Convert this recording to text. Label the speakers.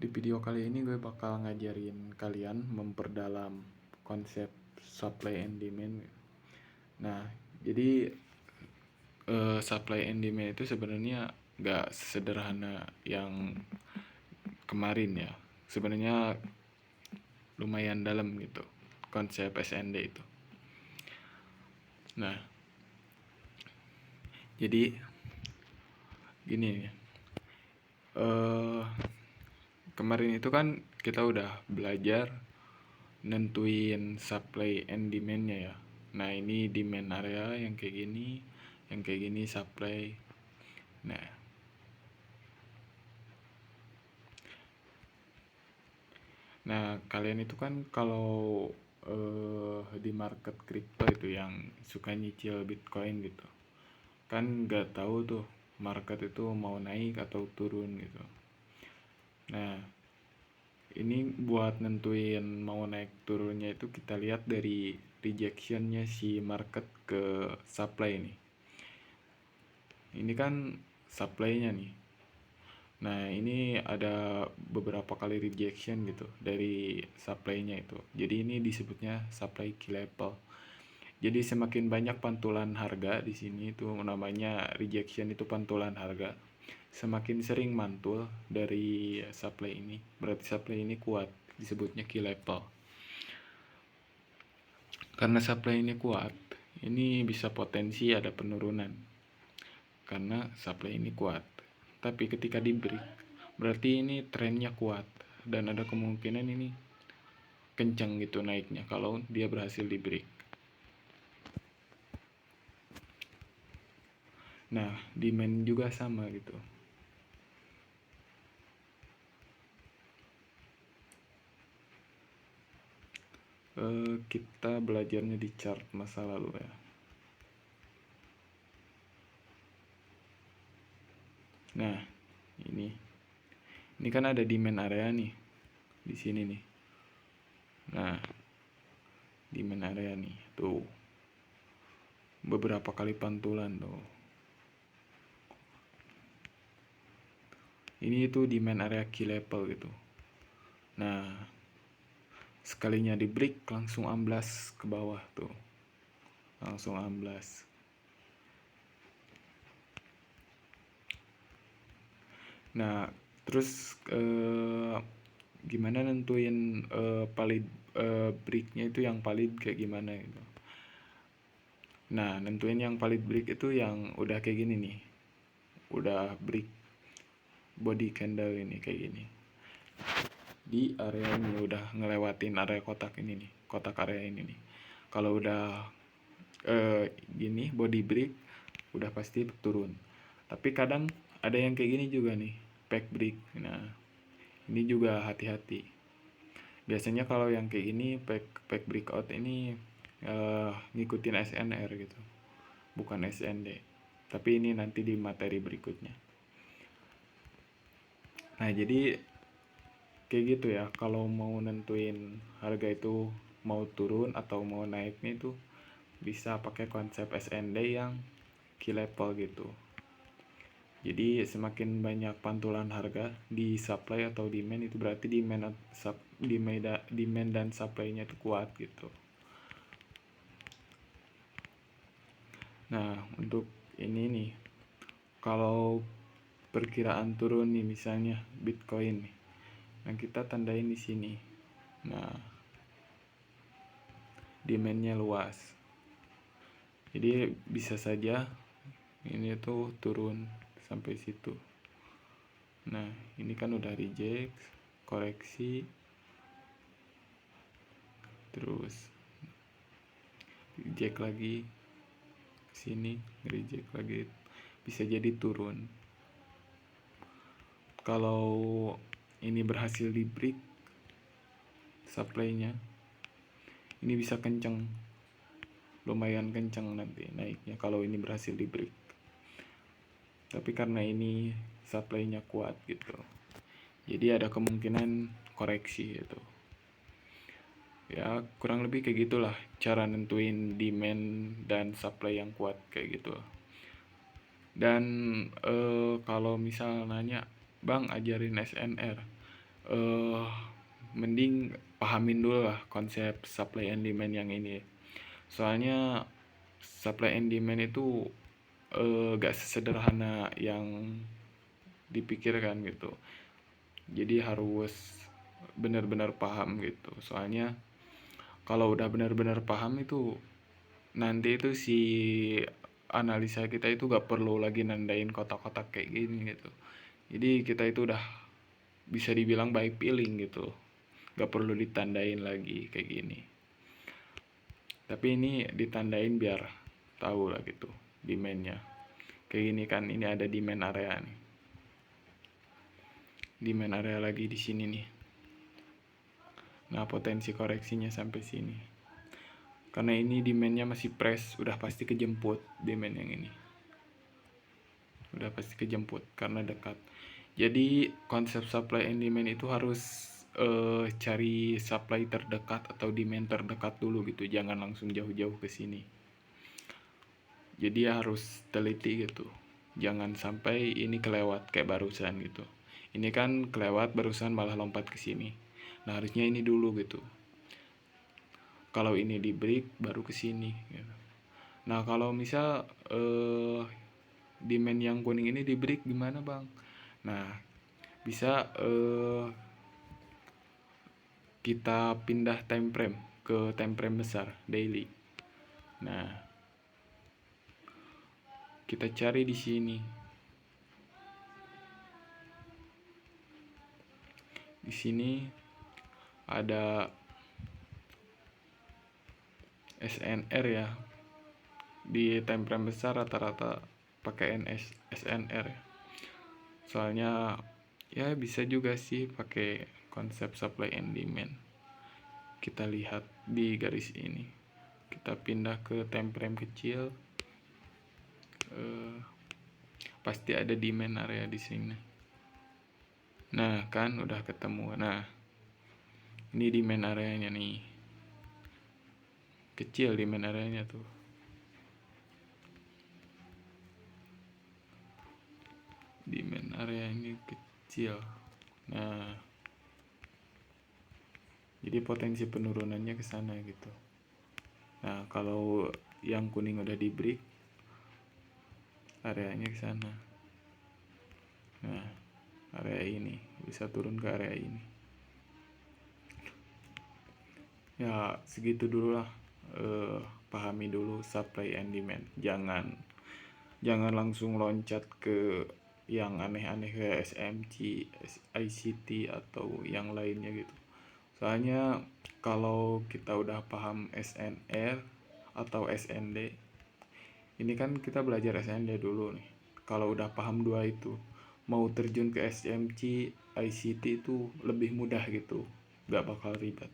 Speaker 1: Di video kali ini gue bakal ngajarin kalian memperdalam konsep supply and demand. Nah, jadi supply and demand itu sebenarnya gak sederhana yang kemarin ya. Sebenarnya lumayan dalam gitu konsep SND itu. Nah, jadi gini ya. Kemarin itu kan kita udah belajar nentuin supply and demand-nya ya. Nah, ini demand area yang kayak gini supply. Nah, kalian itu kan kalau di market crypto itu yang suka nyicil Bitcoin gitu, kan nggak tahu tuh market itu mau naik atau turun gitu. Nah, ini buat nentuin mau naik turunnya itu kita lihat dari rejectionnya si market ke supply ini. Ini kan supply-nya nih. Nah, ini ada beberapa kali rejection gitu dari supply-nya itu. Jadi ini disebutnya supply key level. Jadi semakin banyak pantulan harga di sini itu namanya rejection, itu pantulan harga. Semakin sering mantul dari supply ini, berarti supply ini kuat, disebutnya key level. Karena supply ini kuat, ini bisa potensi ada penurunan. Karena supply ini kuat. Tapi ketika di break, berarti ini trennya kuat dan ada kemungkinan ini kencang gitu naiknya kalau dia berhasil di break. Nah, demand juga sama gitu. Kita belajarnya di chart masa lalu ya. Nah, ini kan ada demand area nih di sini nih. Nah, demand area nih tuh beberapa kali pantulan tuh. Ini itu demand area key level gitu. Nah, sekalinya di break langsung amblas ke bawah tuh, langsung amblas. Nah, terus gimana nentuin valid breaknya itu yang valid kayak gimana gitu. Nah, nentuin yang valid break itu yang udah kayak gini nih, udah break body candle ini kayak gini di area ini, udah ngelewatin area kotak ini nih, kotak area ini nih. Kalau udah gini body break udah pasti turun. Tapi kadang ada yang kayak gini juga nih, pack break. Nah, ini juga hati-hati. Biasanya kalau yang kayak gini pack breakout ini ngikutin SNR gitu, bukan SND. Tapi ini nanti di materi berikutnya. Nah, jadi kayak gitu ya, kalau mau nentuin harga itu mau turun atau mau naiknya itu bisa pakai konsep SND yang key level gitu. Jadi semakin banyak pantulan harga di supply atau demand, itu berarti demand dan supply-nya itu kuat gitu. Nah, untuk ini nih, kalau perkiraan turun nih misalnya Bitcoin nih, nah kita tandain di sini. Nah, demand-nya luas. Jadi bisa saja ini tuh turun sampai situ. Nah, ini kan udah reject, koreksi, terus reject lagi sini, reject lagi, bisa jadi turun. Kalau ini berhasil di break supply-nya, ini bisa kenceng, lumayan kenceng nanti naiknya kalau ini berhasil di break. Tapi karena ini supply-nya kuat gitu, jadi ada kemungkinan koreksi gitu. Ya, kurang lebih kayak gitulah cara nentuin demand dan supply yang kuat kayak gitu. Dan kalau misal nanya, Bang ajarin SNR, eh mending pahamin dulu lah konsep supply and demand yang ini. Soalnya supply and demand itu gak sesederhana yang dipikirkan gitu. Jadi harus benar-benar paham gitu. Soalnya kalau udah benar-benar paham itu nanti itu si analisa kita itu gak perlu lagi nandain kotak-kotak kayak gini gitu. Jadi kita itu udah bisa dibilang by feeling gitu, gak perlu ditandain lagi kayak gini. Tapi ini ditandain biar tahu lah gitu demandnya. Kayak gini kan, ini ada demand area nih. Demand area lagi di sini nih. Nah, potensi koreksinya sampai sini. Karena ini demandnya masih press, udah pasti kejemput demand yang ini. Udah pasti kejemput karena dekat. Jadi konsep supply and demand itu harus cari supply terdekat atau demand terdekat dulu gitu, jangan langsung jauh-jauh ke sini. Jadi harus teliti gitu, jangan sampai ini kelewat kayak barusan gitu. Ini kan kelewat barusan malah lompat ke sini. Nah harusnya ini dulu gitu. Kalau ini di break baru ke sini gitu. Nah kalau misal demand yang kuning ini di break gimana bang? Nah bisa kita pindah time frame ke time frame besar daily. Nah kita cari di sini. Di sini ada SNR ya. Di time frame besar rata-rata pakai SNR ya. Soalnya ya bisa juga sih pakai konsep supply and demand. Kita lihat di garis ini. Kita pindah ke time frame kecil. Pasti ada demand area di sini. Nah kan udah ketemu. Nah ini demand areanya nih, kecil demand areanya tuh. Demand areanya kecil. Nah jadi potensi penurunannya ke sana gitu. Nah kalau yang kuning udah di break, areanya ke sana. Nah area ini bisa turun ke area ini. Ya segitu dulu lah. Pahami dulu supply and demand. Jangan langsung loncat ke yang aneh-aneh kayak SMC, ICT atau yang lainnya gitu. Soalnya kalau kita udah paham SNR atau SND, ini kan kita belajar SND dulu nih. Kalau udah paham dua itu, mau terjun ke SMC, ICT itu lebih mudah gitu, gak bakal ribet.